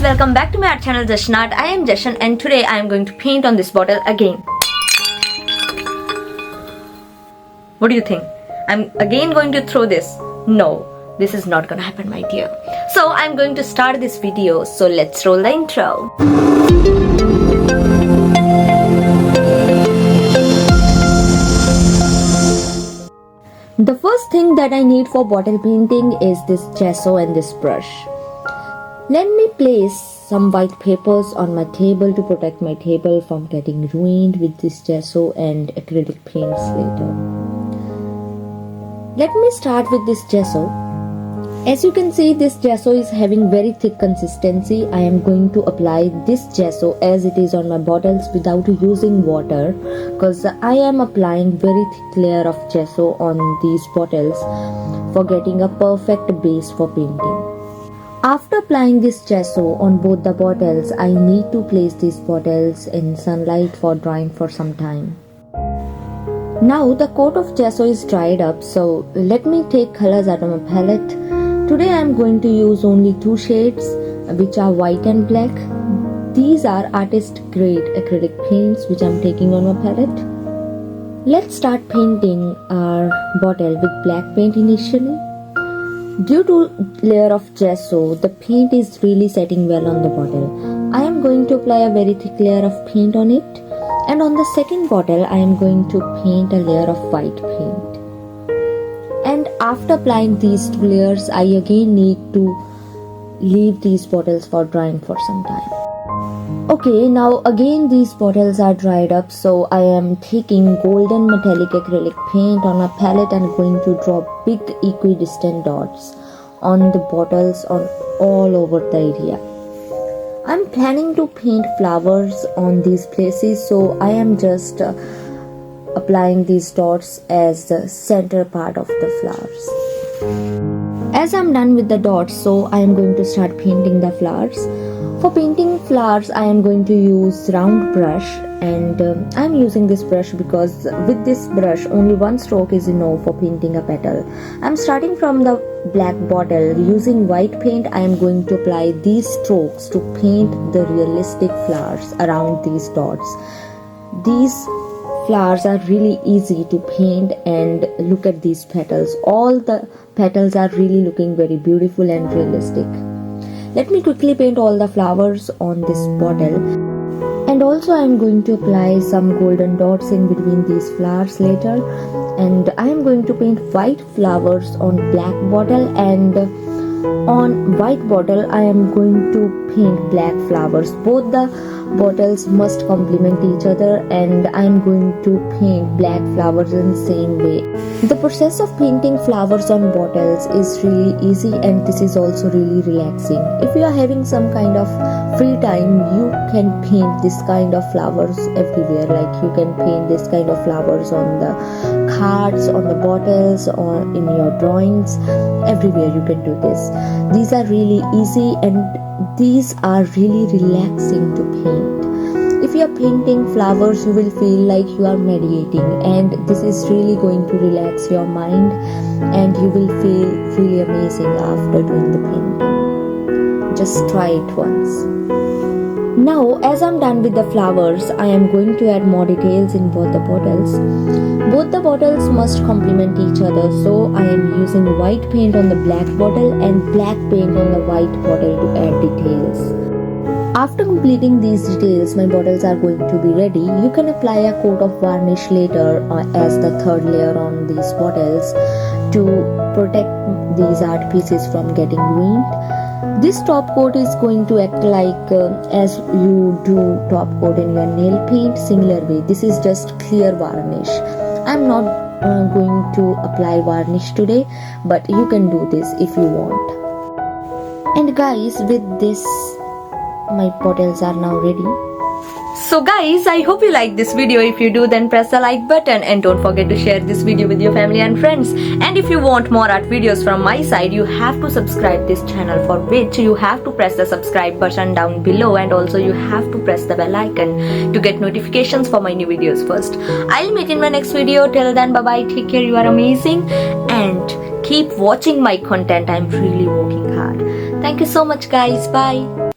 welcome back to my art channel Jashan. I am Jashan and today I am going to paint on this bottle again. What do you think? I'm again going to throw this? No, this is not gonna happen, my dear. So I'm going to start this video, so let's roll the intro. The first thing that I need for bottle painting is this gesso and this brush. Let me place some white papers on my table to protect my table from getting ruined with this gesso and acrylic paints later. Let me start with this gesso. As you can see, this gesso is having very thick consistency. I am going to apply this gesso as it is on my bottles without using water, because I am applying very thick layer of gesso on these bottles for getting a perfect base for painting. After applying this gesso on both the bottles, I need to place these bottles in sunlight for drying for some time. Now the coat of gesso is dried up, so let me take colors out of my palette. Today I am going to use only two shades, which are white and black. These are artist grade acrylic paints which I am taking on my palette. Let's start painting our bottle with black paint initially. Due to layer of gesso, the paint is really setting well on the bottle. I am going to apply a very thick layer of paint on it, and on the second bottle I am going to paint a layer of white paint. And after applying these two layers, I again need to leave these bottles for drying for some time. Okay, now again these bottles are dried up, so I am taking golden metallic acrylic paint on a palette and going to draw big equidistant dots on the bottles on all over the area. I'm planning to paint flowers on these places, so I am just applying these dots as the center part of the flowers. As I'm done with the dots, so I am going to start painting the flowers. For painting flowers, I am going to use round brush, and I am using this brush because with this brush only one stroke is enough for painting a petal. I am starting from the black bottle. Using white paint, I am going to apply these strokes to paint the realistic flowers around these dots. These flowers are really easy to paint, and look at these petals. All the petals are really looking very beautiful and realistic. Let me quickly paint all the flowers on this bottle, and also I am going to apply some golden dots in between these flowers later, and I am going to paint white flowers on black bottle, and on white bottle I am going to paint black flowers. Both the bottles must complement each other, and I am going to paint black flowers in the same way. The process of painting flowers on bottles is really easy, and this is also really relaxing. If you are having some kind of free time, you can paint this kind of flowers everywhere. Like you can paint this kind of flowers on the cards, on the bottles, or in your drawings. Everywhere you can do this. These are really easy, and these are really relaxing to paint. If you are painting flowers, you will feel like you are meditating, and this is really going to relax your mind, and you will feel really amazing after doing the painting. Just try it once. Now, as I'm done with the flowers, I am going to add more details in both the bottles. Both the bottles must complement each other, so I am using white paint on the black bottle and black paint on the white bottle to add details. After completing these details, my bottles are going to be ready. You can apply a coat of varnish later as the third layer on these bottles to protect these art pieces from getting ruined. This top coat is going to act like as you do top coat in your nail paint. Similar way, this is just clear varnish. I'm not going to apply varnish today, but you can do this if you want. And guys, with this, my bottles are now ready. So guys, I hope you like this video. If you do, then press the like button, and don't forget to share this video with your family and friends. And if you want more art videos from my side, you have to subscribe this channel, for which you have to press the subscribe button down below, and also you have to press the bell icon to get notifications for my new videos first. I'll meet in my next video. Till then, bye bye, take care, you are amazing, and keep watching my content. I'm really working hard. Thank you so much guys. Bye.